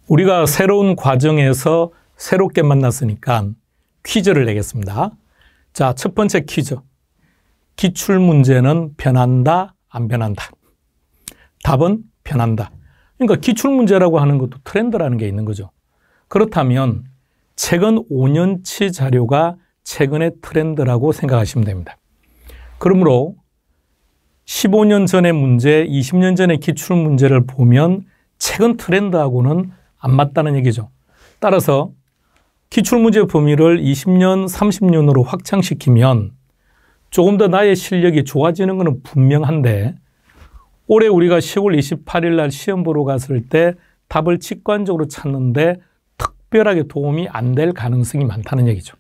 우리가 새로운 과정에서 새롭게 만났으니까 퀴즈를 내겠습니다. 자, 첫 번째 퀴즈. 기출문제는 변한다, 안 변한다? 답은 변한다. 그러니까 기출문제라고 하는 것도 트렌드라는 게 있는 거죠. 그렇다면 최근 5년치 자료가 최근의 트렌드라고 생각하시면 됩니다. 그러므로 15년 전의 문제, 20년 전의 기출문제를 보면 최근 트렌드하고는 안 맞다는 얘기죠. 따라서 기출문제 범위를 20년, 30년으로 확장시키면 조금 더 나의 실력이 좋아지는 것은 분명한데 올해 우리가 10월 28일 날 시험 보러 갔을 때 답을 직관적으로 찾는데 특별하게 도움이 안 될 가능성이 많다는 얘기죠.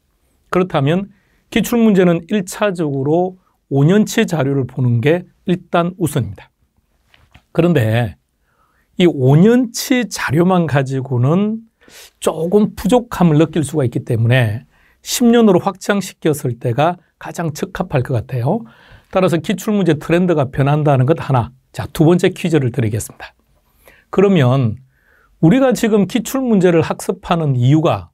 그렇다면 기출문제는 1차적으로 5년치 자료를 보는 게 일단 우선입니다. 그런데 이 5년치 자료만 가지고는 조금 부족함을 느낄 수가 있기 때문에 10년으로 확장시켰을 때가 가장 적합할 것 같아요. 따라서 기출문제 트렌드가 변한다는 것 하나. 자, 두 번째 퀴즈를 드리겠습니다. 그러면 우리가 지금 기출문제를 학습하는 이유가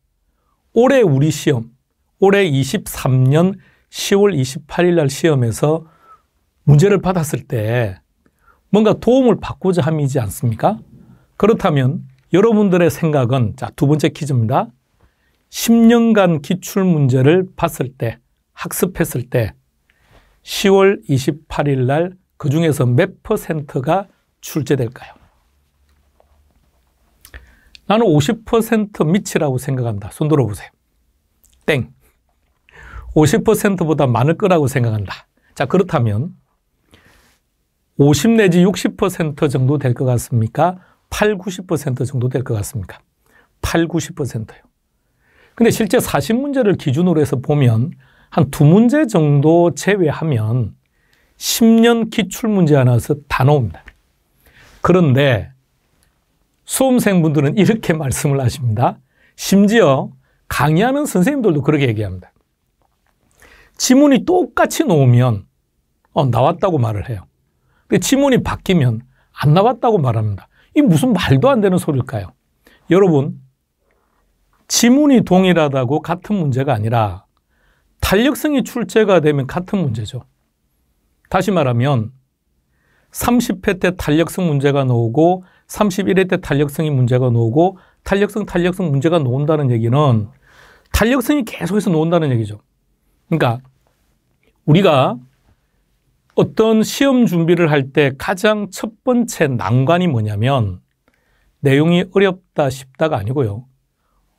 올해 우리 시험, 올해 23년 10월 28일 날 시험에서 문제를 받았을 때 뭔가 도움을 받고자 함이지 않습니까? 그렇다면 여러분들의 생각은, 자, 두 번째 퀴즈입니다. 10년간 기출문제를 봤을 때, 학습했을 때 10월 28일 날 그 중에서 몇 %가 출제될까요? 나는 50% 미치라고 생각한다. 손 들어보세요. 땡. 50%보다 많을 거라고 생각한다. 자, 그렇다면 50 내지 60% 정도 될 것 같습니까? 8, 90% 정도 될 것 같습니까? 8, 90%요. 근데 실제 40문제를 기준으로 해서 보면 한 2문제 정도 제외하면 10년 기출문제 하나에서 다 나옵니다. 그런데 수험생분들은 이렇게 말씀을 하십니다. 심지어 강의하는 선생님들도 그렇게 얘기합니다. 지문이 똑같이 나오면 나왔다고 말을 해요. 근데 지문이 바뀌면 안 나왔다고 말합니다. 이게 무슨 말도 안 되는 소리일까요? 여러분, 지문이 동일하다고 같은 문제가 아니라 탄력성이 출제가 되면 같은 문제죠. 다시 말하면 30회 때 탄력성 문제가 나오고 31회 때 탄력성이 문제가 나오고 탄력성 문제가 나온다는 얘기는 탄력성이 계속해서 나온다는 얘기죠. 그러니까 우리가 어떤 시험 준비를 할 때 가장 첫 번째 난관이 뭐냐면 내용이 어렵다 쉽다가 아니고요.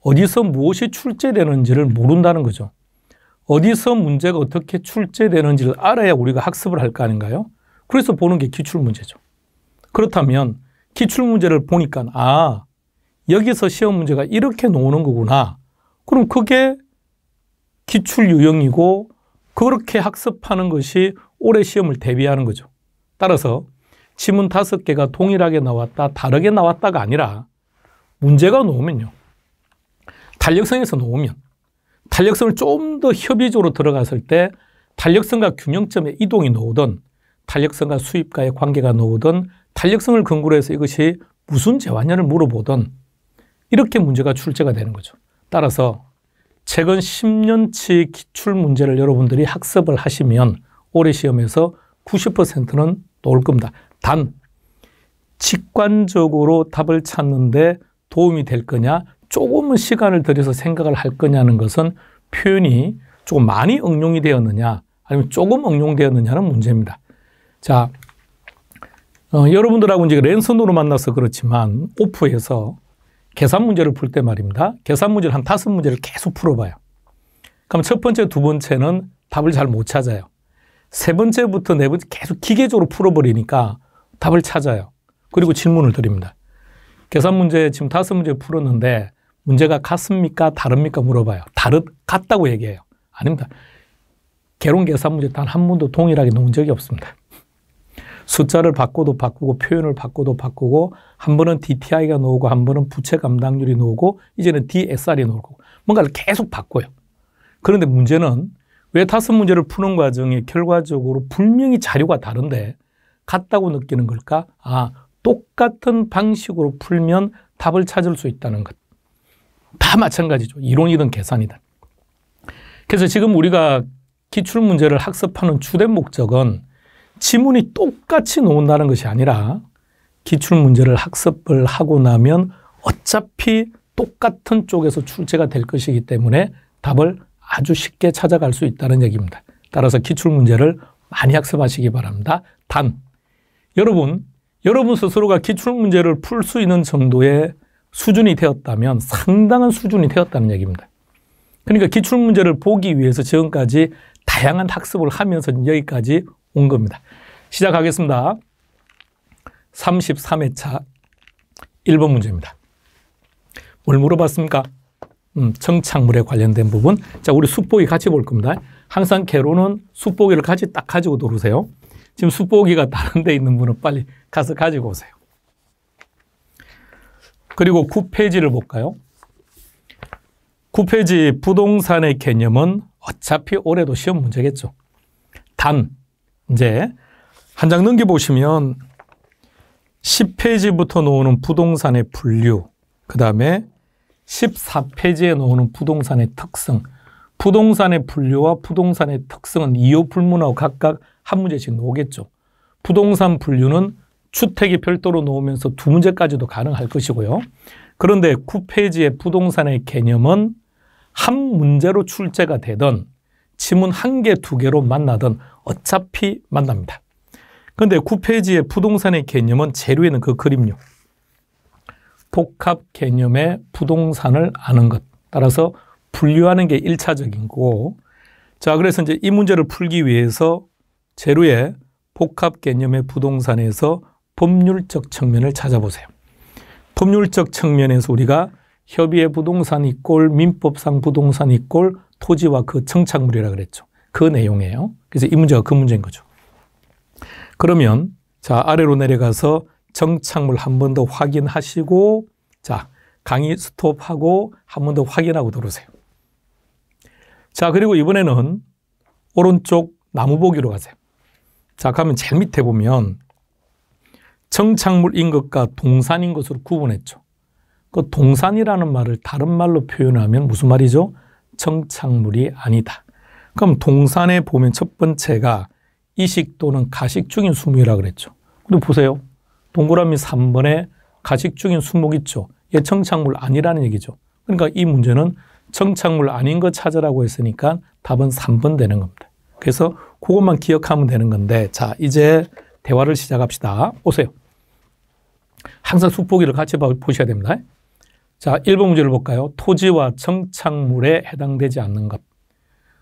어디서 무엇이 출제되는지를 모른다는 거죠. 어디서 문제가 어떻게 출제되는지를 알아야 우리가 학습을 할 거 아닌가요? 그래서 보는 게 기출문제죠. 그렇다면 기출문제를 보니까 여기서 시험 문제가 이렇게 나오는 거구나. 그럼 그게 기출 유형이고 그렇게 학습하는 것이 올해 시험을 대비하는 거죠. 따라서 지문 5개가 동일하게 나왔다, 다르게 나왔다가 아니라 문제가 나오면요. 탄력성에서 나오면 탄력성을 좀 더 협의적으로 들어갔을 때 탄력성과 균형점의 이동이 나오든 탄력성과 수입과의 관계가 나오든 탄력성을 근거로 해서 이것이 무슨 재화냐를 물어보든 이렇게 문제가 출제가 되는 거죠. 따라서 최근 10년치 기출문제를 여러분들이 학습을 하시면 올해 시험에서 90%는 나올 겁니다. 단 직관적으로 답을 찾는데 도움이 될 거냐, 조금은 시간을 들여서 생각을 할 거냐는 것은 표현이 조금 많이 응용이 되었느냐 아니면 조금 응용되었느냐는 문제입니다. 자, 여러분들하고 이제 랜선으로 만나서 그렇지만 오프에서 계산 문제를 풀 때 말입니다. 계산 문제를 한 5문제를 계속 풀어봐요. 그럼 첫 번째, 두 번째는 답을 잘 못 찾아요. 세 번째부터 네 번째 계속 기계적으로 풀어버리니까 답을 찾아요. 그리고 질문을 드립니다. 계산 문제 지금 5문제 풀었는데 문제가 같습니까? 다릅니까? 물어봐요. 같다고 얘기해요. 아닙니다. 개론 계산 문제 단 한 번도 동일하게 나온 적이 없습니다. 숫자를 바꿔도 바꾸고 표현을 바꿔도 바꾸고 한 번은 DTI가 나오고 한 번은 부채 감당률이 나오고 이제는 DSR이 나오고 뭔가를 계속 바꿔요. 그런데 문제는 왜 5문제를 푸는 과정에 결과적으로 분명히 자료가 다른데 같다고 느끼는 걸까? 똑같은 방식으로 풀면 답을 찾을 수 있다는 것. 다 마찬가지죠. 이론이든 계산이든. 그래서 지금 우리가 기출문제를 학습하는 주된 목적은 지문이 똑같이 나온다는 것이 아니라 기출문제를 학습을 하고 나면 어차피 똑같은 쪽에서 출제가 될 것이기 때문에 답을 아주 쉽게 찾아갈 수 있다는 얘기입니다. 따라서 기출문제를 많이 학습하시기 바랍니다. 단, 여러분 스스로가 기출문제를 풀 수 있는 정도의 수준이 되었다면 상당한 수준이 되었다는 얘기입니다. 그러니까 기출문제를 보기 위해서 지금까지 다양한 학습을 하면서 여기까지 온 겁니다. 시작하겠습니다. 33회차 1번 문제입니다. 뭘 물어봤습니까? 정착물에 관련된 부분. 자, 우리 숫보기 같이 볼 겁니다. 항상 개로는 숫보기를 같이 딱 가지고 들어오세요. 지금 숫보기가 다른 데 있는 분은 빨리 가서 가지고 오세요. 그리고 9페이지를 볼까요? 9페이지 부동산의 개념은 어차피 올해도 시험 문제겠죠. 단, 이제 한 장 넘겨보시면 10페이지부터 나오는 부동산의 분류, 그 다음에 14페이지에 나오는 부동산의 특성, 부동산의 분류와 부동산의 특성은 이유 불문하고 각각 한 문제씩 나오겠죠. 부동산 분류는 주택이 별도로 나오면서 두 문제까지도 가능할 것이고요. 그런데 9페이지의 부동산의 개념은 한 문제로 출제가 되든 지문 한 개, 두 개로 만나든 어차피 만납니다. 그런데 9페이지의 부동산의 개념은 재료에는 그 그림요. 복합 개념의 부동산을 아는 것. 따라서 분류하는 게 1차적인 거고. 자, 그래서 이제 이 문제를 풀기 위해서 재료의 복합 개념의 부동산에서 법률적 측면을 찾아보세요. 법률적 측면에서 우리가 협의의 부동산 이꼴 민법상 부동산 이꼴 토지와 그 정착물이라고 그랬죠. 그 내용이에요. 그래서 이 문제가 그 문제인 거죠. 그러면 자, 아래로 내려가서 정착물 한 번 더 확인하시고 자, 강의 스톱하고 한 번 더 확인하고 들어오세요. 자, 그리고 이번에는 오른쪽 나무 보기로 가세요. 자, 가면 제일 밑에 보면 정착물인 것과 동산인 것으로 구분했죠. 그 동산이라는 말을 다른 말로 표현하면 무슨 말이죠? 정착물이 아니다. 그럼 동산에 보면 첫 번째가 이식 또는 가식 중인 수목이라고 그랬죠. 근데 보세요. 동그라미 3번에 가식 중인 수목 있죠. 얘 정착물 아니라는 얘기죠. 그러니까 이 문제는 정착물 아닌 거 찾으라고 했으니까 답은 3번 되는 겁니다. 그래서 그것만 기억하면 되는 건데 자, 이제 대화를 시작합시다. 오세요. 항상 숫보기를 같이 보셔야 됩니다. 자, 1번 문제를 볼까요? 토지와 정착물에 해당되지 않는 것.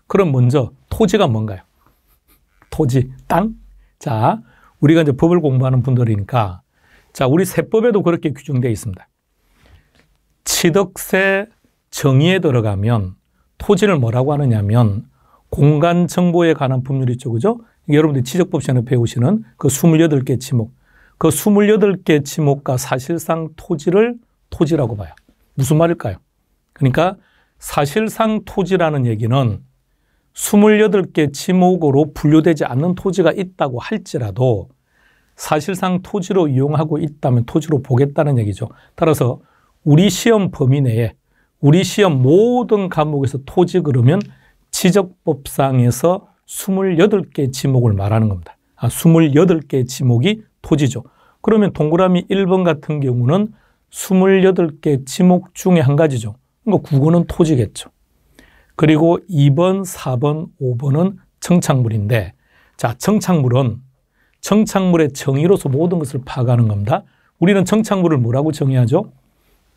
그럼 먼저 토지가 뭔가요? 토지, 땅? 자, 우리가 이제 법을 공부하는 분들이니까 자, 우리 세법에도 그렇게 규정되어 있습니다. 취득세 정의에 들어가면 토지를 뭐라고 하느냐면 공간 정보에 관한 법률이 있죠. 그죠? 여러분들이 지적법 시간에 배우시는 그 28개 지목. 그 28개 지목과 사실상 토지를 토지라고 봐요. 무슨 말일까요? 그러니까 사실상 토지라는 얘기는 28개 지목으로 분류되지 않는 토지가 있다고 할지라도 사실상 토지로 이용하고 있다면 토지로 보겠다는 얘기죠. 따라서 우리 시험 범위 내에 우리 시험 모든 과목에서 토지 그러면 지적법상에서 28개 지목을 말하는 겁니다. 28개 지목이 토지죠. 그러면 동그라미 1번 같은 경우는 28개 지목 중에 한 가지죠. 그러니까 국어는 토지겠죠. 그리고 2번, 4번, 5번은 정착물인데 자, 정착물은 정착물의 정의로서 모든 것을 파악하는 겁니다. 우리는 정착물을 뭐라고 정의하죠?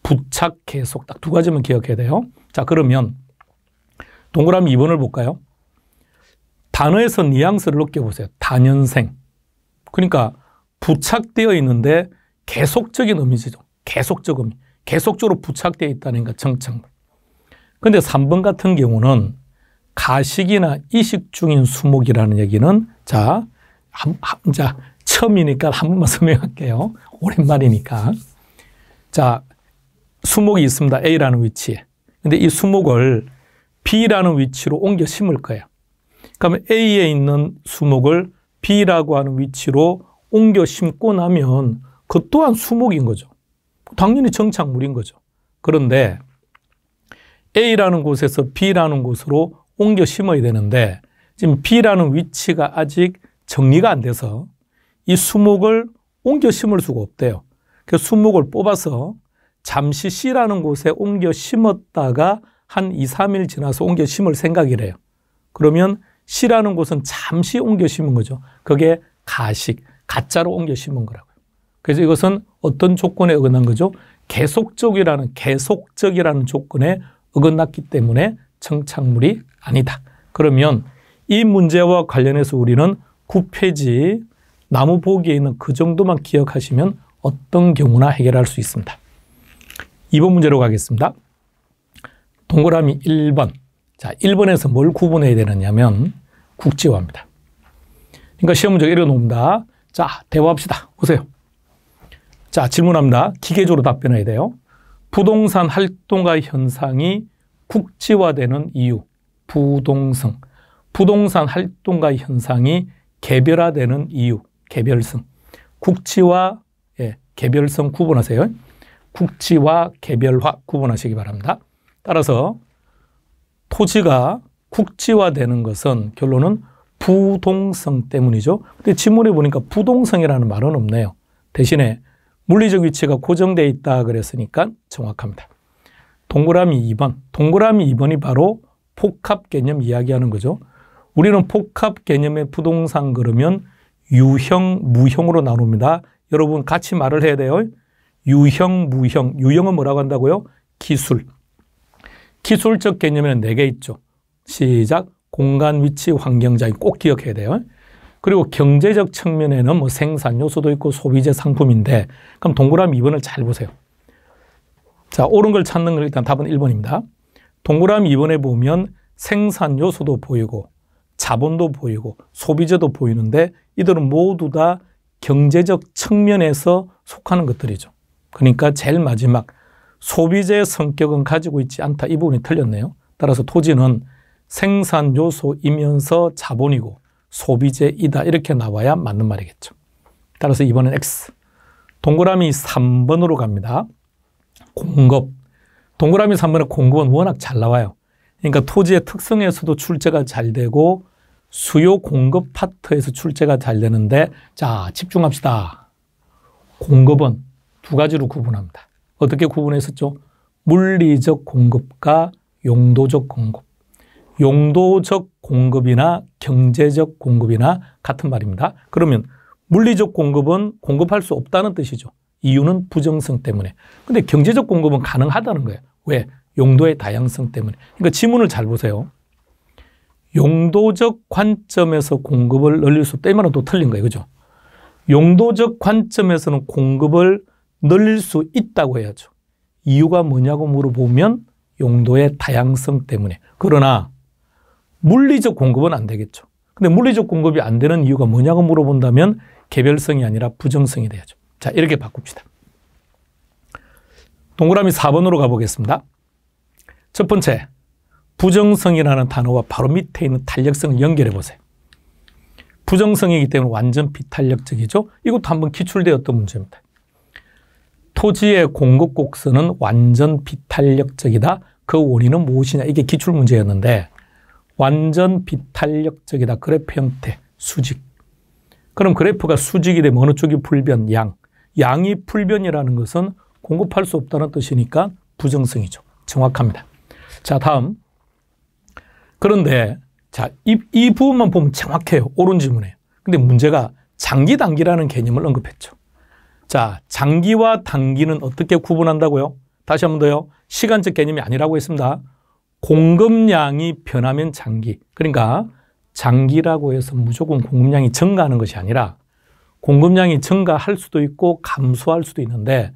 부착, 계속 딱 두 가지만 기억해야 돼요. 자, 그러면 동그라미 2번을 볼까요? 단어에서 뉘앙스를 느껴보세요. 단연생. 그러니까 부착되어 있는데 계속적인 의미죠. 계속적 의미. 계속적으로 부착되어 있다는 정착물. 그런데 3번 같은 경우는 가식이나 이식 중인 수목이라는 얘기는 자, 처음이니까 한 번만 설명할게요. 오랜만이니까. 자, 수목이 있습니다. A라는 위치에. 근데 이 수목을 B라는 위치로 옮겨 심을 거예요. 그러면 A에 있는 수목을 B라고 하는 위치로 옮겨 심고 나면 그 또한 수목인 거죠. 당연히 정착물인 거죠. 그런데 A라는 곳에서 B라는 곳으로 옮겨 심어야 되는데 지금 B라는 위치가 아직 정리가 안 돼서 이 수목을 옮겨 심을 수가 없대요. 그래서 수목을 뽑아서 잠시 C라는 곳에 옮겨 심었다가 한 2, 3일 지나서 옮겨 심을 생각이래요. 그러면 C라는 곳은 잠시 옮겨 심은 거죠. 그게 가식, 가짜로 옮겨 심은 거라고요. 그래서 이것은 어떤 조건에 어긋난 거죠? 계속적이라는 조건에 어긋났기 때문에 정착물이 아니다. 그러면 이 문제와 관련해서 우리는 9페이지 나무 보기에 있는 그 정도만 기억하시면 어떤 경우나 해결할 수 있습니다. 2번 문제로 가겠습니다. 동그라미 1번. 자, 1번에서 뭘 구분해야 되느냐면 국지화입니다. 그러니까 시험 문제 읽어놓습니다. 자, 대화합시다. 오세요. 자, 질문합니다. 기계적으로 답변해야 돼요. 부동산 활동가 현상이 국지화되는 이유. 부동성. 부동산 활동가 현상이 개별화되는 이유. 개별성. 국지화, 개별성 구분하세요. 국지화, 개별화 구분하시기 바랍니다. 따라서 토지가 국지화되는 것은 결론은 부동성 때문이죠. 근데 지문에 보니까 부동성이라는 말은 없네요. 대신에 물리적 위치가 고정되어 있다 그랬으니까 정확합니다. 동그라미 2번. 동그라미 2번이 바로 복합 개념 이야기하는 거죠. 우리는 복합 개념의 부동산 그러면 유형, 무형으로 나눕니다. 여러분 같이 말을 해야 돼요. 유형, 무형. 유형은 뭐라고 한다고요? 기술. 기술적 개념에는 4개 있죠. 시작. 공간, 위치, 환경, 자유 꼭 기억해야 돼요. 그리고 경제적 측면에는 뭐 생산 요소도 있고 소비재 상품인데 그럼 동그라미 2번을 잘 보세요. 자, 옳은 걸 찾는 건 일단 답은 1번입니다. 동그라미 2번에 보면 생산 요소도 보이고 자본도 보이고 소비재도 보이는데 이들은 모두 다 경제적 측면에서 속하는 것들이죠. 그러니까 제일 마지막 소비재의 성격은 가지고 있지 않다. 이 부분이 틀렸네요. 따라서 토지는 생산 요소이면서 자본이고 소비재이다. 이렇게 나와야 맞는 말이겠죠. 따라서 이번엔 X. 동그라미 3번으로 갑니다. 공급. 동그라미 3번의 공급은 워낙 잘 나와요. 그러니까 토지의 특성에서도 출제가 잘 되고 수요 공급 파트에서 출제가 잘 되는데 자, 집중합시다. 공급은 2가지로 구분합니다. 어떻게 구분했었죠? 물리적 공급과 용도적 공급. 용도적 공급이나 경제적 공급이나 같은 말입니다. 그러면 물리적 공급은 공급할 수 없다는 뜻이죠. 이유는 부정성 때문에. 근데 경제적 공급은 가능하다는 거예요. 왜? 용도의 다양성 때문에. 그러니까 지문을 잘 보세요. 용도적 관점에서 공급을 늘릴 수 없다. 이 말은 또 틀린 거예요. 그죠? 용도적 관점에서는 공급을 늘릴 수 있다고 해야죠. 이유가 뭐냐고 물어보면 용도의 다양성 때문에. 그러나 물리적 공급은 안 되겠죠. 근데 물리적 공급이 안 되는 이유가 뭐냐고 물어본다면 개별성이 아니라 부정성이 돼야죠. 자, 이렇게 바꿉시다. 동그라미 4번으로 가보겠습니다. 첫 번째, 부정성이라는 단어와 바로 밑에 있는 탄력성을 연결해 보세요. 부정성이기 때문에 완전 비탄력적이죠. 이것도 한번 기출되었던 문제입니다. 토지의 공급 곡선은 완전 비탄력적이다. 그 원인은 무엇이냐? 이게 기출 문제였는데 완전 비탄력적이다. 그래프 형태, 수직. 그럼 그래프가 수직이 되면 어느 쪽이 불변? 양. 양이 불변이라는 것은 공급할 수 없다는 뜻이니까 부정성이죠. 정확합니다. 자, 다음. 그런데 자, 이 부분만 보면 정확해요. 옳은 질문이에요. 근데 문제가 장기, 단기라는 개념을 언급했죠. 자, 장기와 단기는 어떻게 구분한다고요? 다시 한 번 더요. 시간적 개념이 아니라고 했습니다. 공급량이 변하면 장기. 그러니까 장기라고 해서 무조건 공급량이 증가하는 것이 아니라 공급량이 증가할 수도 있고 감소할 수도 있는데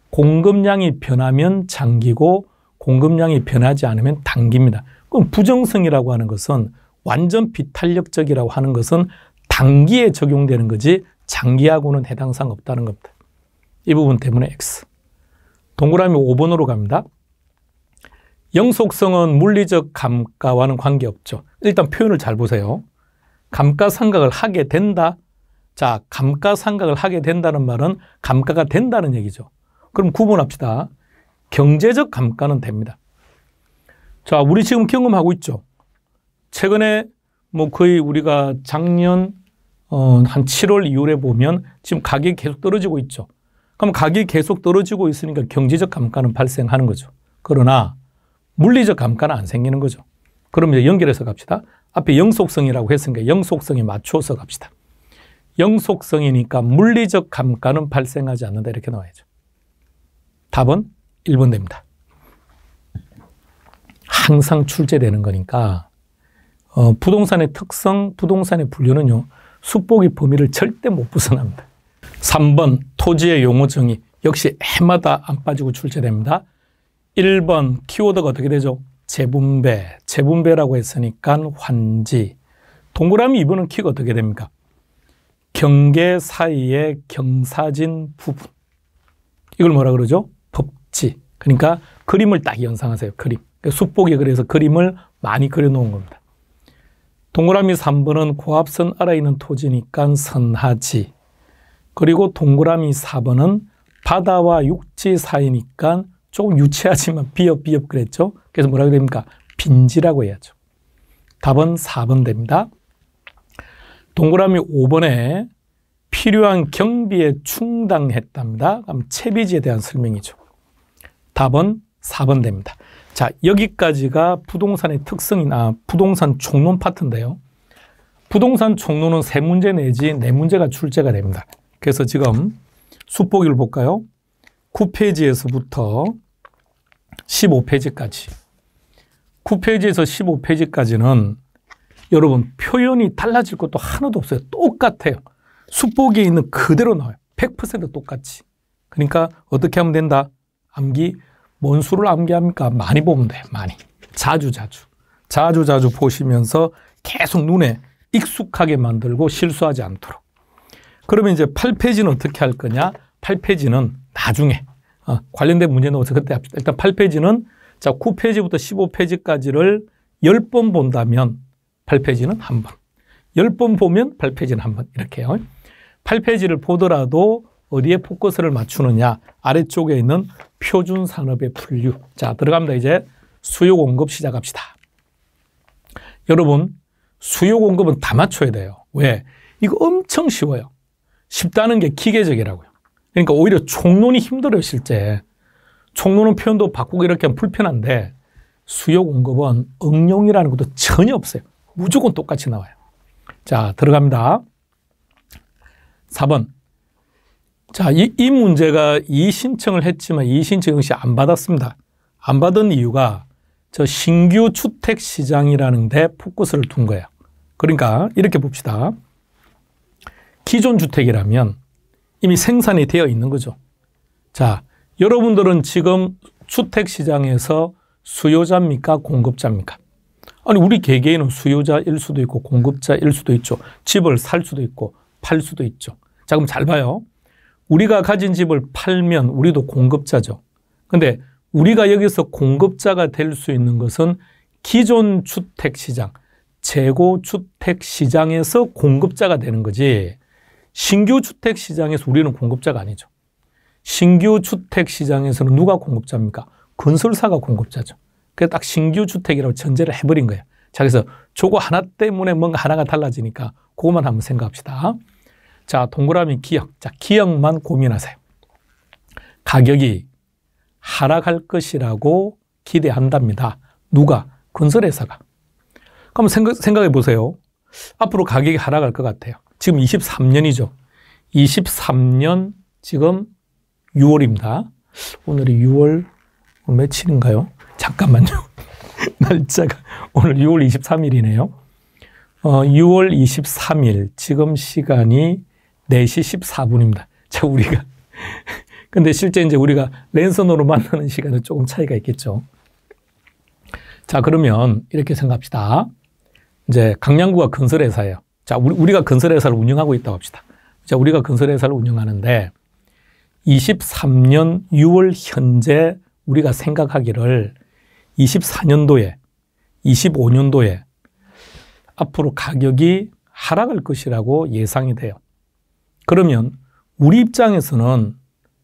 공급량이 변하면 장기고 공급량이 변하지 않으면 단기입니다. 그럼 부정성이라고 하는 것은 완전 비탄력적이라고 하는 것은 단기에 적용되는 거지 장기하고는 해당 사항 없다는 겁니다. 이 부분 때문에 X. 동그라미 5번으로 갑니다. 영속성은 물리적 감가와는 관계없죠. 일단 표현을 잘 보세요. 감가상각을 하게 된다. 자, 감가상각을 하게 된다는 말은 감가가 된다는 얘기죠. 그럼 구분합시다. 경제적 감가는 됩니다. 자, 우리 지금 경험하고 있죠. 최근에 뭐 거의 우리가 작년 한 7월, 2월에 보면 지금 가격이 계속 떨어지고 있죠. 그럼 가격이 계속 떨어지고 있으니까 경제적 감가는 발생하는 거죠. 그러나 물리적 감가는 안 생기는 거죠. 그럼 이제 연결해서 갑시다. 앞에 영속성이라고 했으니까 영속성에 맞춰서 갑시다. 영속성이니까 물리적 감가는 발생하지 않는다 이렇게 나와야죠. 답은 1번 됩니다. 항상 출제되는 거니까 부동산의 특성, 부동산의 분류는요. 숙보기 범위를 절대 못 벗어납니다. 3번 토지의 용어 정의 역시 해마다 안 빠지고 출제됩니다. 1번 키워드가 어떻게 되죠? 재분배, 재분배라고 했으니까 환지. 동그라미 2번은 키가 어떻게 됩니까? 경계 사이의 경사진 부분. 이걸 뭐라 그러죠? 법지. 그러니까 그림을 딱 연상하세요. 그림. 숙보기 그래서 그림을 많이 그려놓은 겁니다. 동그라미 3번은 고압선 아래에 있는 토지니까 선하지. 그리고 동그라미 4번은 바다와 육지 사이니까 조금 유치하지만 비읍 그랬죠. 그래서 뭐라고 됩니까? 빈지라고 해야죠. 답은 4번 됩니다. 동그라미 5번에 필요한 경비에 충당했답니다. 그럼 채비지에 대한 설명이죠. 답은 4번 됩니다. 자, 여기까지가 부동산의 특성이나 부동산 총론 파트인데요. 부동산 총론은 3문제 내지 4문제가 출제가 됩니다. 그래서 지금 숙보기를 볼까요? 9페이지에서부터 15페이지까지. 9페이지에서 15페이지까지는 여러분 표현이 달라질 것도 하나도 없어요. 똑같아요. 숙보기에 있는 그대로 나와요. 100% 똑같이. 그러니까 어떻게 하면 된다? 암기. 뭔 수를 암기합니까? 많이 보면 돼요. 많이. 자주 보시면서 계속 눈에 익숙하게 만들고 실수하지 않도록. 그러면 이제 8페이지는 어떻게 할 거냐? 8페이지는 나중에 관련된 문제 넣어서 그때 합시다. 일단 8페이지는 자 9페이지부터 15페이지까지를 10번 본다면 8페이지는 한 번. 10번 보면 8페이지는 한 번. 이렇게요. 8페이지를 보더라도 어디에 포커스를 맞추느냐. 아래쪽에 있는 표준 산업의 분류. 자, 들어갑니다. 이제 수요 공급 시작합시다. 여러분, 수요 공급은 다 맞춰야 돼요. 왜? 이거 엄청 쉬워요. 쉽다는 게 기계적이라고요. 그러니까 오히려 총론이 힘들어요, 실제. 총론은 표현도 바꾸고 이렇게 하면 불편한데 수요 공급은 응용이라는 것도 전혀 없어요. 무조건 똑같이 나와요. 자, 들어갑니다. 4번. 자, 이 문제가 이의신청을 했지만 이의신청 역시 안 받았습니다. 안 받은 이유가 저 신규 주택 시장이라는 데 포커스를 둔 거예요. 그러니까 이렇게 봅시다. 기존 주택이라면 이미 생산이 되어 있는 거죠. 자, 여러분들은 지금 주택 시장에서 수요자입니까? 공급자입니까? 아니, 우리 개개인은 수요자일 수도 있고 공급자일 수도 있죠. 집을 살 수도 있고 팔 수도 있죠. 자, 그럼 잘 봐요. 우리가 가진 집을 팔면 우리도 공급자죠. 근데 우리가 여기서 공급자가 될 수 있는 것은 기존 주택 시장, 재고 주택 시장에서 공급자가 되는 거지 신규 주택 시장에서 우리는 공급자가 아니죠. 신규 주택 시장에서는 누가 공급자입니까? 건설사가 공급자죠. 그래서 딱 신규 주택이라고 전제를 해버린 거예요. 자, 그래서 저거 하나 때문에 뭔가 하나가 달라지니까 그것만 한번 생각합시다. 자, 동그라미 기억. 자, 기억만 고민하세요. 가격이 하락할 것이라고 기대한답니다. 누가? 건설회사가. 그럼 생각해 보세요. 앞으로 가격이 하락할 것 같아요. 지금 23년이죠. 23년 지금 6월입니다. 오늘이 6월 며칠인가요? 잠깐만요. 날짜가 오늘 6월 23일이네요. 6월 23일 지금 시간이 4시 14분입니다. 자, 우리가 근데 실제 이제 우리가 랜선으로 만나는 시간은 조금 차이가 있겠죠. 자, 그러면 이렇게 생각합시다. 이제 강양구가 건설회사예요. 자, 우리가 건설회사를 운영하고 있다고 합시다. 자, 우리가 건설회사를 운영하는데 23년 6월 현재 우리가 생각하기를 24년도에 25년도에 앞으로 가격이 하락할 것이라고 예상이 돼요. 그러면 우리 입장에서는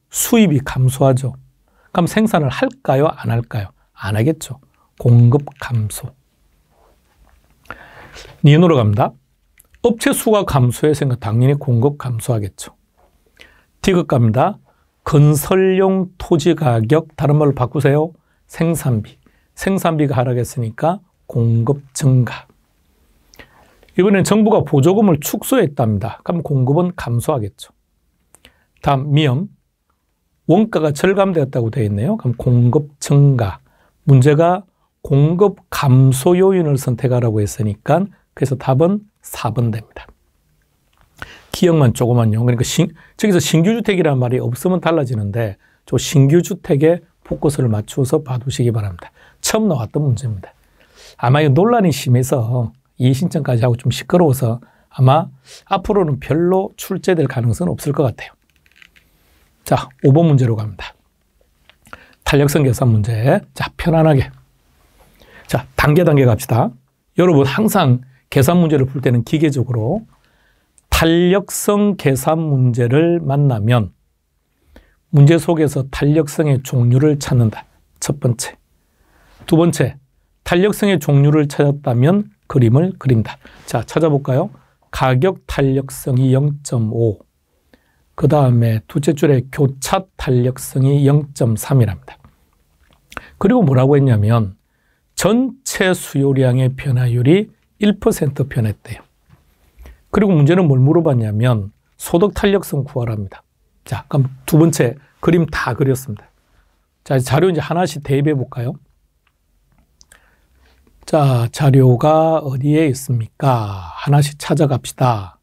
수입이 감소하죠. 그럼 생산을 할까요? 안 할까요? 안 하겠죠. 공급 감소. 니은으로 갑니다. 업체 수가 감소했으니까 당연히 공급 감소하겠죠. 디귿 갑니다. 건설용 토지 가격, 다른 말로 바꾸세요. 생산비. 생산비가 하락했으니까 공급 증가. 이번엔 정부가 보조금을 축소했답니다. 그럼 공급은 감소하겠죠. 다음 미음. 원가가 절감되었다고 되어 있네요. 그럼 공급 증가. 문제가 공급 감소 요인을 선택하라고 했으니까 그래서 답은 4번 됩니다. 기억만 조금만요. 그러니까 저기서 신규주택이라는 말이 없으면 달라지는데 저 신규주택에 포커스를 맞추어서 봐두시기 바랍니다. 처음 나왔던 문제입니다. 아마 이 논란이 심해서 이의신청까지 하고 좀 시끄러워서 아마 앞으로는 별로 출제될 가능성은 없을 것 같아요. 자, 5번 문제로 갑니다. 탄력성 계산 문제. 자, 편안하게. 자, 단계 갑시다. 여러분 항상 계산 문제를 풀 때는 기계적으로 탄력성 계산 문제를 만나면 문제 속에서 탄력성의 종류를 찾는다. 첫 번째. 두 번째, 탄력성의 종류를 찾았다면 그림을 그린다. 자, 찾아볼까요? 가격 탄력성이 0.5. 그 다음에 둘째 줄에 교차 탄력성이 0.3이랍니다. 그리고 뭐라고 했냐면 전체 수요량의 변화율이 1% 변했대요. 그리고 문제는 뭘 물어봤냐면 소득 탄력성 구하랍니다. 자, 그럼 두 번째 그림 다 그렸습니다. 자, 자료 이제 하나씩 대입해 볼까요? 자, 자료가 어디에 있습니까? 하나씩 찾아갑시다.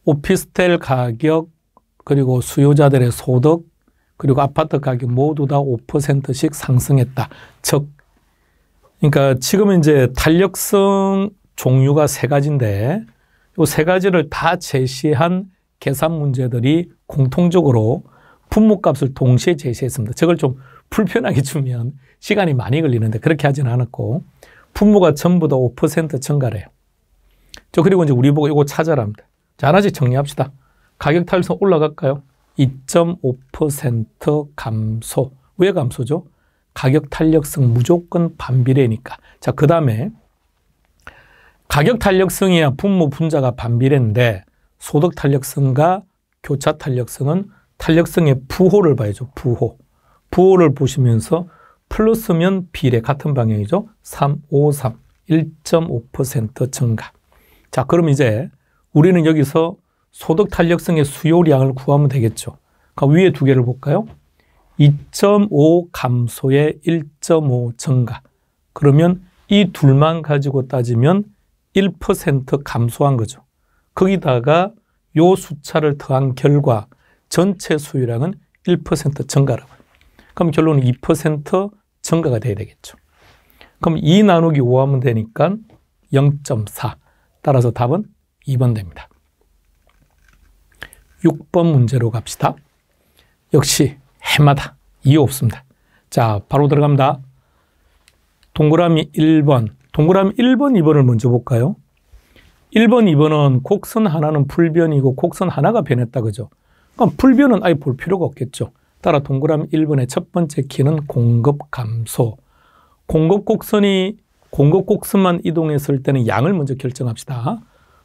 오피스텔 가격, 그리고 수요자들의 소득, 그리고 아파트 가격 모두 다 5%씩 상승했다. 즉, 그러니까 지금 이제 탄력성 종류가 세 가지인데 이 세 가지를 다 제시한 계산 문제들이 공통적으로 분모값을 동시에 제시했습니다. 저걸 좀 불편하게 주면 시간이 많이 걸리는데 그렇게 하지는 않았고 분모가 전부 다 5% 증가래요. 저 그리고 이제 우리 보고 이거 찾아랍니다. 자, 하나씩 정리합시다. 가격 탄력성 올라갈까요? 2.5% 감소. 왜 감소죠? 가격 탄력성 무조건 반비례니까. 자, 그 다음에 가격 탄력성이야 분모 분자가 반비례인데 소득 탄력성과 교차 탄력성은 탄력성의 부호를 봐야죠. 부호. 부호를 보시면서 플러스면 비례 같은 방향이죠. 3, 5, 3. 1.5% 증가. 자, 그럼 이제 우리는 여기서 소득 탄력성의 수요량을 구하면 되겠죠. 그러니까 위에 두 개를 볼까요? 2.5 감소에 1.5 증가. 그러면 이 둘만 가지고 따지면 1% 감소한 거죠. 거기다가 요 숫자를 더한 결과 전체 수요량은 1% 증가라고요. 그럼 결론은 2% 증가가 돼야 되겠죠. 그럼 2 나누기 5 하면 되니까 0.4. 따라서 답은 2번 됩니다. 6번 문제로 갑시다. 역시 해마다 이유 없습니다. 자, 바로 들어갑니다. 동그라미 1번. 동그라미 1번, 2번을 먼저 볼까요? 1번, 2번은 곡선 하나는 불변이고 곡선 하나가 변했다, 그죠? 그럼 불변은 아예 볼 필요가 없겠죠. 따라 동그라미 1번의 첫 번째 키는 공급 감소. 공급 곡선만 이동했을 때는 양을 먼저 결정합시다.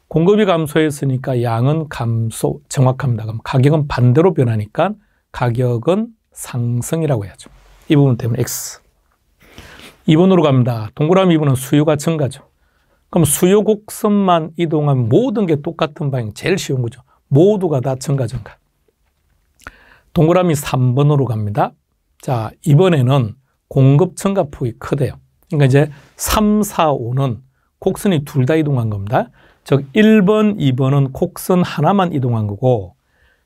공급이 감소했으니까 양은 감소, 정확합니다. 그럼 가격은 반대로 변하니까 가격은 상승이라고 해야죠. 이 부분 때문에 X. 2번으로 갑니다. 동그라미 2번은 수요가 증가죠. 그럼 수요 곡선만 이동하면 모든 게 똑같은 방향, 제일 쉬운 거죠. 모두가 다 증가. 동그라미 3번으로 갑니다. 자, 이번에는 공급 증가 폭이 크대요. 그러니까 이제 3, 4, 5는 곡선이 둘 다 이동한 겁니다. 즉 1번, 2번은 곡선 하나만 이동한 거고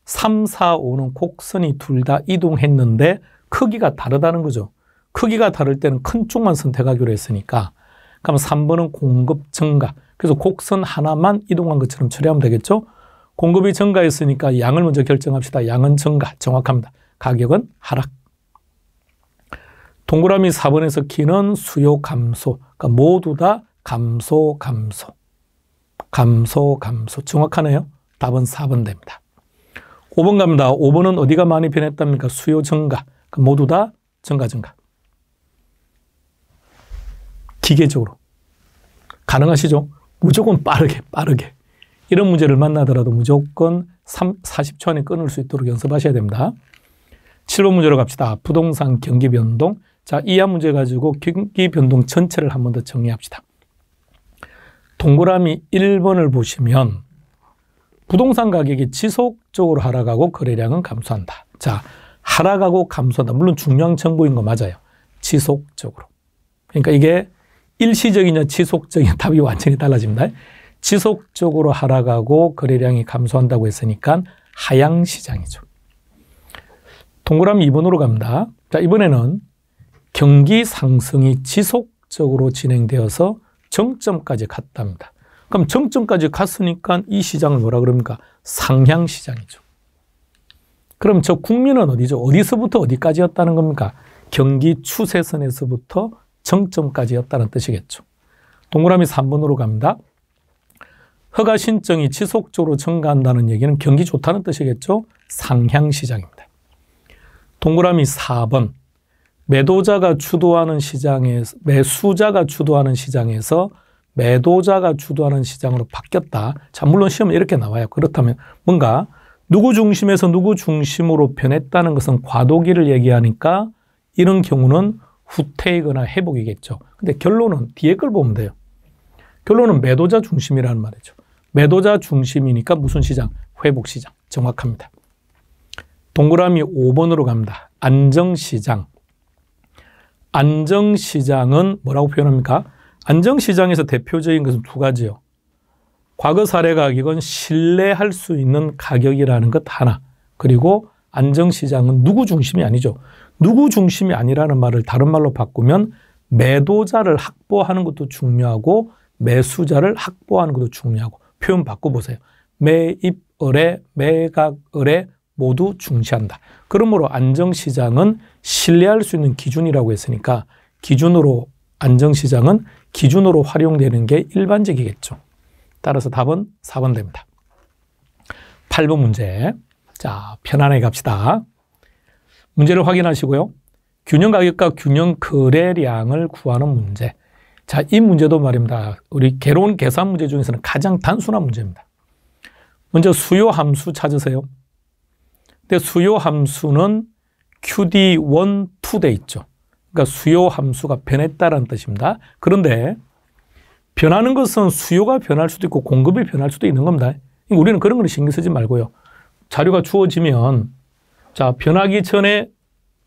3, 4, 5는 곡선이 둘 다 이동했는데 크기가 다르다는 거죠. 크기가 다를 때는 큰 쪽만 선택하기로 했으니까 그럼 3번은 공급 증가. 그래서 곡선 하나만 이동한 것처럼 처리하면 되겠죠. 공급이 증가했으니까 양을 먼저 결정합시다. 양은 증가. 정확합니다. 가격은 하락. 동그라미 4번에서 키는 수요 감소. 그러니까 모두 다 감소. 정확하네요. 답은 4번 됩니다. 5번 갑니다. 5번은 어디가 많이 변했답니까? 수요 증가. 모두 다 증가. 기계적으로. 가능하시죠? 무조건 빠르게. 이런 문제를 만나더라도 무조건 40초 안에 끊을 수 있도록 연습하셔야 됩니다. 7번 문제로 갑시다. 부동산 경기 변동. 자, 이하 문제 가지고 경기 변동 전체를 한 번 더 정리합시다. 동그라미 1번을 보시면 부동산 가격이 지속적으로 하락하고 거래량은 감소한다. 자, 하락하고 감소한다. 물론 중요한 정보인 거 맞아요. 지속적으로. 그러니까 이게 일시적이냐 지속적인 답이 완전히 달라집니다. 지속적으로 하락하고 거래량이 감소한다고 했으니까 하향시장이죠. 동그라미 2번으로 갑니다. 자, 이번에는 경기 상승이 지속적으로 진행되어서 정점까지 갔답니다. 그럼 정점까지 갔으니까 이 시장을 뭐라 그럽니까? 상향시장이죠. 그럼 저 국민은 어디죠? 어디서부터 어디까지였다는 겁니까? 경기 추세선에서부터 정점까지였다는 뜻이겠죠. 동그라미 3번으로 갑니다. 허가 신청이 지속적으로 증가한다는 얘기는 경기 좋다는 뜻이겠죠. 상향시장입니다. 동그라미 4번. 매도자가 주도하는 시장에서 매수자가 주도하는 시장에서 매도자가 주도하는 시장으로 바뀌었다. 자, 물론 시험에 이렇게 나와요. 그렇다면 뭔가 누구 중심에서 누구 중심으로 변했다는 것은 과도기를 얘기하니까 이런 경우는 후퇴이거나 회복이겠죠. 근데 결론은 뒤에 걸 보면 돼요. 결론은 매도자 중심이라는 말이죠. 매도자 중심이니까 무슨 시장? 회복시장. 정확합니다. 동그라미 5번으로 갑니다. 안정시장. 안정시장은 뭐라고 표현합니까? 안정시장에서 대표적인 것은 두 가지요. 과거 사례 가격은 신뢰할 수 있는 가격이라는 것 하나. 그리고 안정시장은 누구 중심이 아니죠. 누구 중심이 아니라는 말을 다른 말로 바꾸면 매도자를 확보하는 것도 중요하고 매수자를 확보하는 것도 중요하고 표현 바꿔보세요. 매입의뢰, 매각의뢰 모두 중시한다. 그러므로 안정시장은 신뢰할 수 있는 기준이라고 했으니까 기준으로 안정시장은 기준으로 활용되는 게 일반적이겠죠. 따라서 답은 4번 됩니다. 8번 문제. 자, 편안하게 갑시다. 문제를 확인하시고요. 균형 가격과 균형 거래량을 구하는 문제. 자, 이 문제도 말입니다. 우리 개론 계산 문제 중에서는 가장 단순한 문제입니다. 먼저 수요 함수 찾으세요. 근데 수요 함수는 QD1, 2 돼 있죠. 그러니까 수요 함수가 변했다는 뜻입니다. 그런데 변하는 것은 수요가 변할 수도 있고 공급이 변할 수도 있는 겁니다. 우리는 그런 걸 신경 쓰지 말고요. 자료가 주어지면 자, 변하기 전에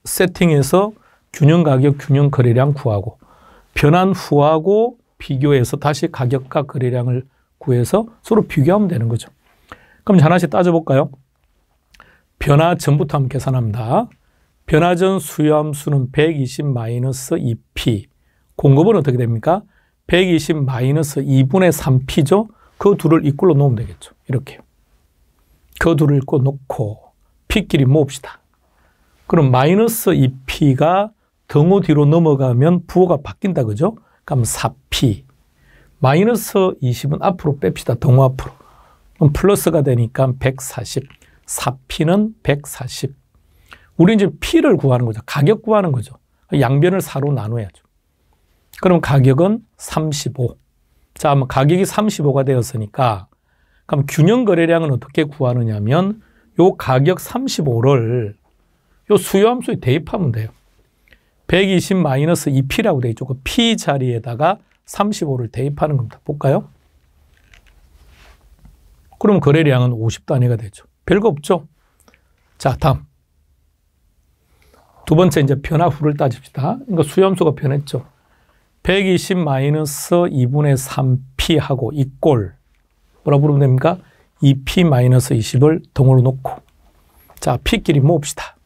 세팅해서 균형 가격, 균형 거래량 구하고 변한 후하고 비교해서 다시 가격과 거래량을 구해서 서로 비교하면 되는 거죠. 그럼 하나씩 따져볼까요? 변화 전부터 한번 계산합니다. 변화 전 수요 함수는 120-2p. 공급은 어떻게 됩니까? 120-2분의 3p죠. 그 둘을 이꼴로 놓으면 되겠죠. 이렇게요. 그 둘을 이꼴 놓고 p끼리 모읍시다. 그럼 마이너스 2p가 등호 뒤로 넘어가면 부호가 바뀐다. 그죠? 그럼 4p. 마이너스 20은 앞으로 뺍시다. 등호 앞으로. 그럼 플러스가 되니까 140. 4p는 140. 우리 이제 p를 구하는 거죠. 가격 구하는 거죠. 양변을 4로 나눠야죠. 그럼 가격은 35. 자, 가격이 35가 되었으니까 그럼 균형 거래량은 어떻게 구하느냐 하면 요 가격 35를 요 수요 함수에 대입하면 돼요. 120-2p라고 되어 있죠. 그 p 자리에다가 35를 대입하는 겁니다. 볼까요? 그럼 거래량은 50단위가 되죠. 별거 없죠? 자, 다음. 두 번째 이제 변화 후를 따집시다. 그러니까 수요함수가 변했죠. 120-2분의 3p하고 이꼴 뭐라고 부르면 됩니까? 2p-20을 등호로 놓고 자, p끼리 모읍시다.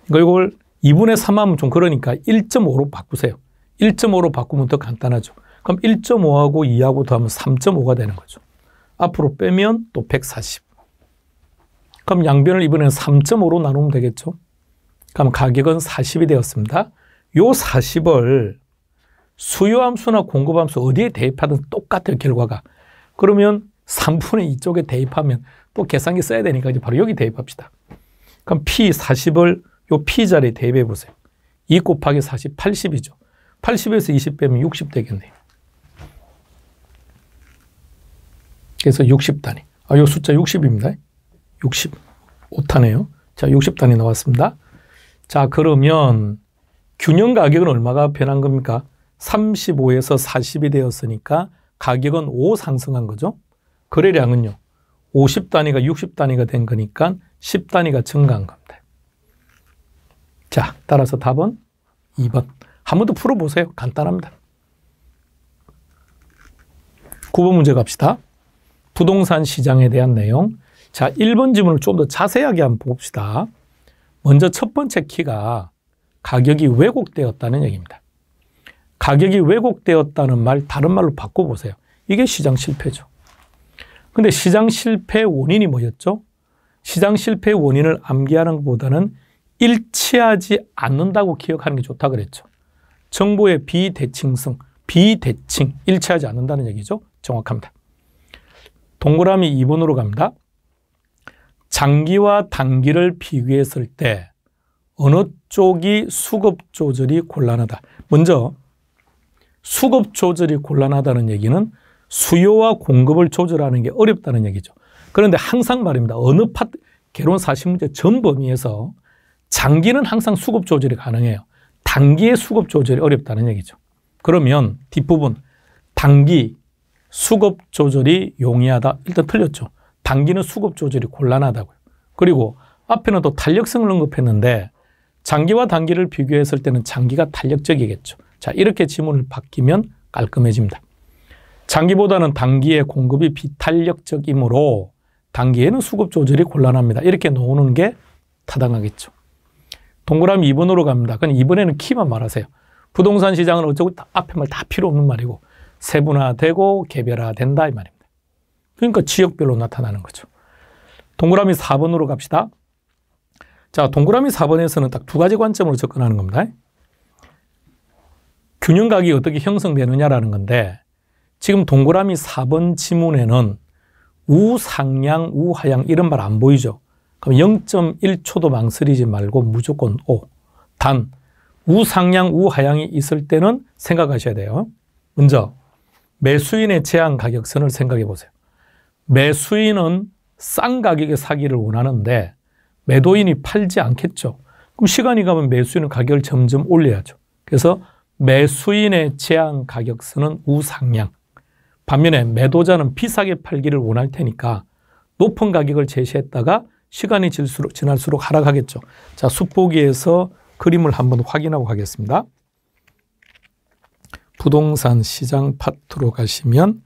그러니까 이걸 2분의 3 하면 좀 그러니까 1.5로 바꾸세요. 1.5로 바꾸면 더 간단하죠. 그럼 1.5하고 2하고 더하면 3.5가 되는 거죠. 앞으로 빼면 또 140. 그럼 양변을 이번에는 3.5로 나누면 되겠죠. 그럼 가격은 40이 되었습니다. 요 40을 수요함수나 공급함수 어디에 대입하든 똑같아요. 결과가. 그러면 3분의 2쪽에 대입하면 또 계산기 써야 되니까 이제 바로 여기 대입합시다. 그럼 P40을 요 P 자리에 대입해 보세요. 2 곱하기 40, 80이죠. 80에서 20 빼면 60 되겠네요. 그래서 60단위. 요 숫자 60입니다. 60. 오타네요. 자, 60단위 나왔습니다. 자, 그러면 균형 가격은 얼마가 변한 겁니까? 35에서 40이 되었으니까 가격은 5 상승한 거죠. 거래량은요. 50단위가 60단위가 된 거니까 10단위가 증가한 겁니다. 자, 따라서 답은 2번. 한 번 더 풀어보세요. 간단합니다. 9번 문제 갑시다. 부동산 시장에 대한 내용. 자, 1번 지문을 좀 더 자세하게 한번 봅시다. 먼저 첫 번째 키가 가격이 왜곡되었다는 얘기입니다. 가격이 왜곡되었다는 말 다른 말로 바꿔보세요. 이게 시장 실패죠. 근데 시장 실패의 원인이 뭐였죠? 시장 실패의 원인을 암기하는 것보다는 일치하지 않는다고 기억하는 게 좋다 그랬죠. 정보의 비대칭성, 비대칭, 일치하지 않는다는 얘기죠. 정확합니다. 동그라미 2번으로 갑니다. 장기와 단기를 비교했을 때 어느 쪽이 수급 조절이 곤란하다. 먼저 수급 조절이 곤란하다는 얘기는 수요와 공급을 조절하는 게 어렵다는 얘기죠. 그런데 항상 말입니다. 어느 개론 40문제 전 범위에서 장기는 항상 수급 조절이 가능해요. 단기의 수급 조절이 어렵다는 얘기죠. 그러면 뒷부분 단기 수급 조절이 용이하다. 일단 틀렸죠. 단기는 수급 조절이 곤란하다고요. 그리고 앞에는 또 탄력성을 언급했는데 장기와 단기를 비교했을 때는 장기가 탄력적이겠죠. 자, 이렇게 지문을 바뀌면 깔끔해집니다. 장기보다는 단기의 공급이 비탄력적이므로 단기에는 수급 조절이 곤란합니다. 이렇게 놓는 게 타당하겠죠. 동그라미 2번으로 갑니다. 그럼 이번에는 키만 말하세요. 부동산 시장은 어쩌고 앞에 말 다 필요 없는 말이고 세분화되고 개별화된다 이 말입니다. 그러니까 지역별로 나타나는 거죠. 동그라미 4번으로 갑시다. 자, 동그라미 4번에서는 딱 두 가지 관점으로 접근하는 겁니다. 균형 가격이 어떻게 형성되느냐라는 건데 지금 동그라미 4번 지문에는 우상향, 우하향 이런 말 안 보이죠? 그럼 0.1초도 망설이지 말고 무조건 O. 단 우상향, 우하향이 있을 때는 생각하셔야 돼요. 먼저 매수인의 제한 가격선을 생각해 보세요. 매수인은 싼 가격에 사기를 원하는데 매도인이 팔지 않겠죠. 그럼 시간이 가면 매수인은 가격을 점점 올려야죠. 그래서 매수인의 제한 가격선은 우상향. 반면에 매도자는 비싸게 팔기를 원할 테니까 높은 가격을 제시했다가 시간이 지날수록 하락하겠죠. 자, 숲보기에서 그림을 한번 확인하고 가겠습니다. 부동산 시장 파트로 가시면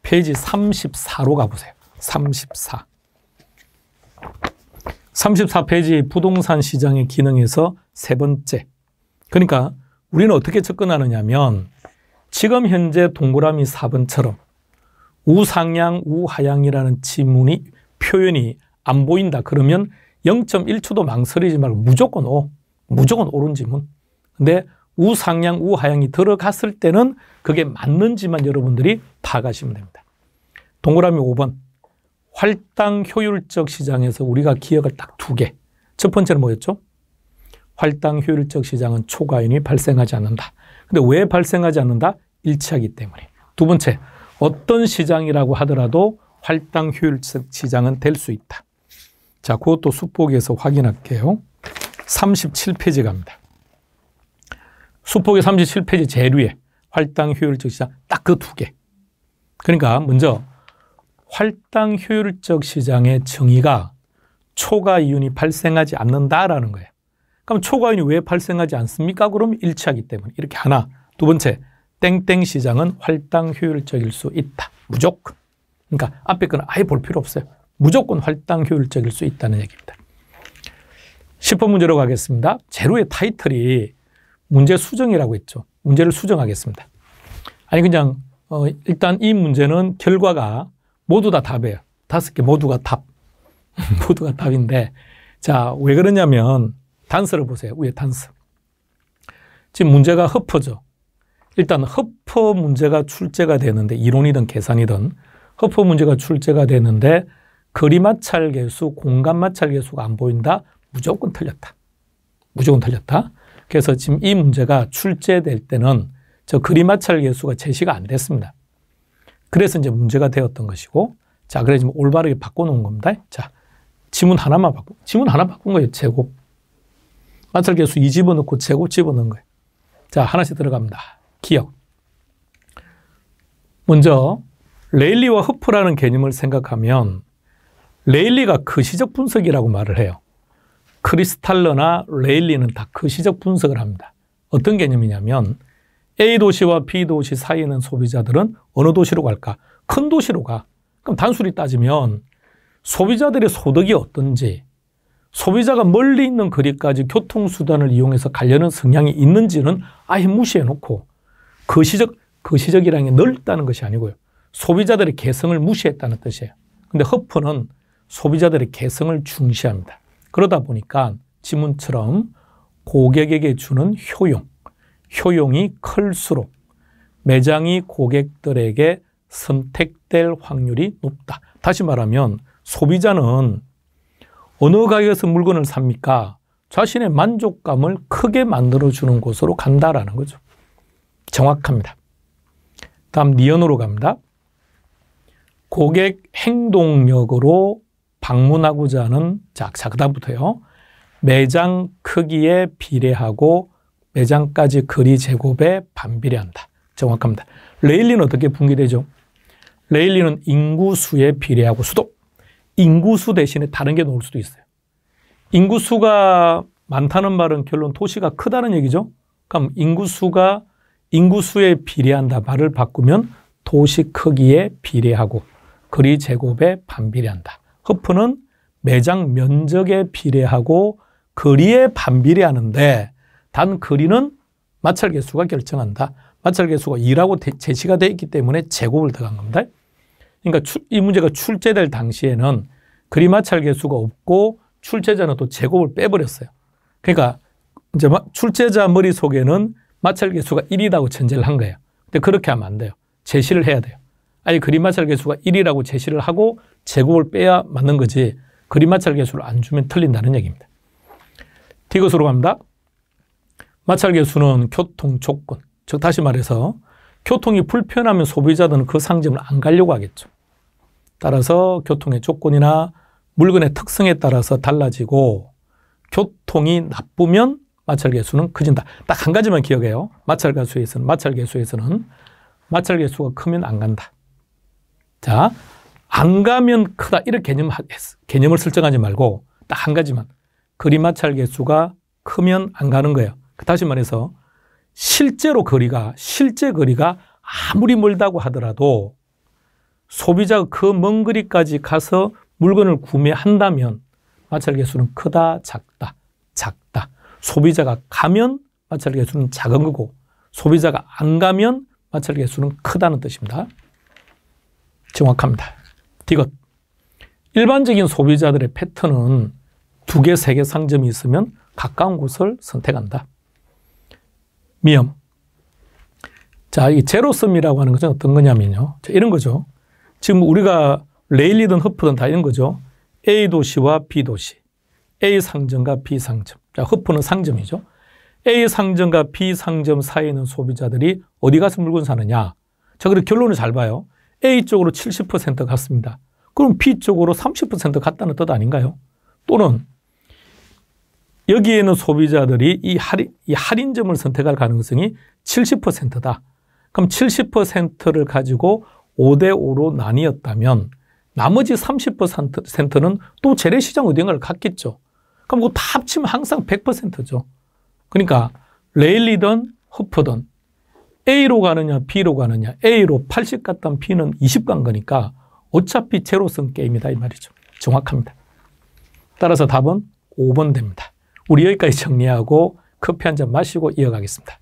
페이지 34로 가보세요. 34. 34페이지 부동산 시장의 기능에서 세 번째. 그러니까 우리는 어떻게 접근하느냐면 지금 현재 동그라미 4번처럼 우상향, 우하향이라는 지문이 표현이 안 보인다. 그러면 0.1초도 망설이지 말고 무조건 O. 무조건 옳은 지문. 근데 우상향, 우하향이 들어갔을 때는 그게 맞는지만 여러분들이 파악하시면 됩니다. 동그라미 5번. 활당 효율적 시장에서 우리가 기억을 딱 두 개. 첫 번째는 뭐였죠? 활당 효율적 시장은 초과인이 발생하지 않는다. 근데 왜 발생하지 않는다? 일치하기 때문에. 두 번째, 어떤 시장이라고 하더라도 활당 효율적 시장은 될 수 있다. 자, 그것도 숲보기에서 확인할게요. 37페이지 갑니다. 숲보기 37페이지 제일 위에 활당 효율적 시장 딱 그 두 개. 그러니까 먼저 활당 효율적 시장의 정의가 초과이윤이 발생하지 않는다라는 거예요. 그럼 초과이윤이 왜 발생하지 않습니까? 그러면 일치하기 때문에. 이렇게 하나. 두 번째, 땡땡 시장은 활당 효율적일 수 있다. 무조건. 그러니까 앞에 거는 아예 볼 필요 없어요. 무조건 활당 효율적일 수 있다는 얘기입니다. 10번 문제로 가겠습니다. 제로의 타이틀이 문제 수정이라고 했죠. 문제를 수정하겠습니다. 아니 그냥 일단 이 문제는 결과가 모두 다 답이에요. 5개 모두가 답. 모두가 답인데 자, 왜 그러냐면 단서를 보세요. 위에 단서. 지금 문제가 허퍼죠. 일단 허퍼 문제가 출제가 되는데 이론이든 계산이든 허퍼 문제가 출제가 되는데 거리 마찰 계수, 공간 마찰 계수가 안 보인다? 무조건 틀렸다. 무조건 틀렸다. 그래서 지금 이 문제가 출제될 때는 저 거리 마찰 계수가 제시가 안 됐습니다. 그래서 이제 문제가 되었던 것이고, 자, 그래 지금 올바르게 바꿔놓은 겁니다. 자, 지문 하나 바꾼 거예요. 제곱. 마찰 계수 2 집어넣고 제곱 집어넣은 거예요. 자, 하나씩 들어갑니다. 기억. 먼저 레일리와 허프라는 개념을 생각하면 레일리가 거시적 분석이라고 말을 해요. 크리스탈러나 레일리는 다 거시적 분석을 합니다. 어떤 개념이냐면 A 도시와 B 도시 사이에 있는 소비자들은 어느 도시로 갈까? 큰 도시로 가. 그럼 단순히 따지면 소비자들의 소득이 어떤지, 소비자가 멀리 있는 거리까지 교통수단을 이용해서 가려는 성향이 있는지는 아예 무시해놓고 거시적이라는 게 넓다는 것이 아니고요. 소비자들의 개성을 무시했다는 뜻이에요. 근데 허프는 소비자들의 개성을 중시합니다. 그러다 보니까 지문처럼 고객에게 주는 효용이 클수록 매장이 고객들에게 선택될 확률이 높다. 다시 말하면 소비자는 어느 가격에서 물건을 삽니까? 자신의 만족감을 크게 만들어주는 곳으로 간다라는 거죠. 정확합니다. 다음 니은으로 갑니다. 고객 행동력으로 방문하고자 하는, 자, 그다음부터요. 매장 크기에 비례하고 매장까지 거리 제곱에 반비례한다. 정확합니다. 레일리는 어떻게 분기되죠? 레일리는 인구수에 비례하고 수도. 인구수 대신에 다른 게 나올 수도 있어요. 인구수가 많다는 말은 결론 도시가 크다는 얘기죠. 그럼 인구수에 비례한다 말을 바꾸면 도시 크기에 비례하고 거리 제곱에 반비례한다. 허프는 매장 면적에 비례하고 거리에 반비례하는데 단 거리는 마찰 계수가 결정한다. 마찰 계수가 2라고 제시가 되어 있기 때문에 제곱을 더한 겁니다. 그러니까 이 문제가 출제될 당시에는 거리 마찰 계수가 없고 출제자는 또 제곱을 빼버렸어요. 그러니까 이제 출제자 머릿속에는 마찰 계수가 1이라고 전제를 한 거예요. 근데 그렇게 하면 안 돼요. 제시를 해야 돼요. 아니, 거리 마찰 계수가 1이라고 제시를 하고 제곱을 빼야 맞는 거지. 거리 마찰 계수를 안 주면 틀린다는 얘기입니다. 디귿으로 갑니다. 마찰 계수는 교통 조건. 즉 다시 말해서 교통이 불편하면 소비자들은 그 상점을 안 가려고 하겠죠. 따라서 교통의 조건이나 물건의 특성에 따라서 달라지고 교통이 나쁘면 마찰 계수는 커진다. 딱 한 가지만 기억해요. 마찰 계수에서는 마찰 계수가 크면 안 간다. 자, 안 가면 크다. 이렇게 개념을 설정하지 말고 딱 한 가지만. 거리 마찰 계수가 크면 안 가는 거예요. 다시 말해서 실제 거리가 아무리 멀다고 하더라도 소비자가 그 먼 거리까지 가서 물건을 구매한다면 마찰 계수는 크다, 작다. 소비자가 가면 마찰 계수는 작은 거고 소비자가 안 가면 마찰 계수는 크다는 뜻입니다. 정확합니다. 디귿. 일반적인 소비자들의 패턴은 2개, 3개 상점이 있으면 가까운 곳을 선택한다. 미음. 자, 이 제로섬이라고 하는 것은 어떤 거냐면요. 자, 이런 거죠. 지금 우리가 레일리든 허프든 다 이런 거죠. A 도시와 B 도시. A 상점과 B 상점. 자, 허프는 상점이죠. A 상점과 B 상점 사이에 있는 소비자들이 어디 가서 물건 사느냐. 자, 그리고 결론을 잘 봐요. A 쪽으로 70% 갔습니다. 그럼 B 쪽으로 30% 갔다는 뜻 아닌가요? 또는 여기에 있는 소비자들이 이 할인점을 선택할 가능성이 70%다. 그럼 70%를 가지고 5대5로 나뉘었다면 나머지 30%는 또 재래시장 어딘가를 갔겠죠. 그럼 그거 다 합치면 항상 100%죠. 그러니까 레일리든 허프든 A로 가느냐 B로 가느냐, A로 80 갔던 B는 20 간 거니까 어차피 제로섬 게임이다 이 말이죠. 정확합니다. 따라서 답은 5번 됩니다. 우리 여기까지 정리하고 커피 한 잔 마시고 이어가겠습니다.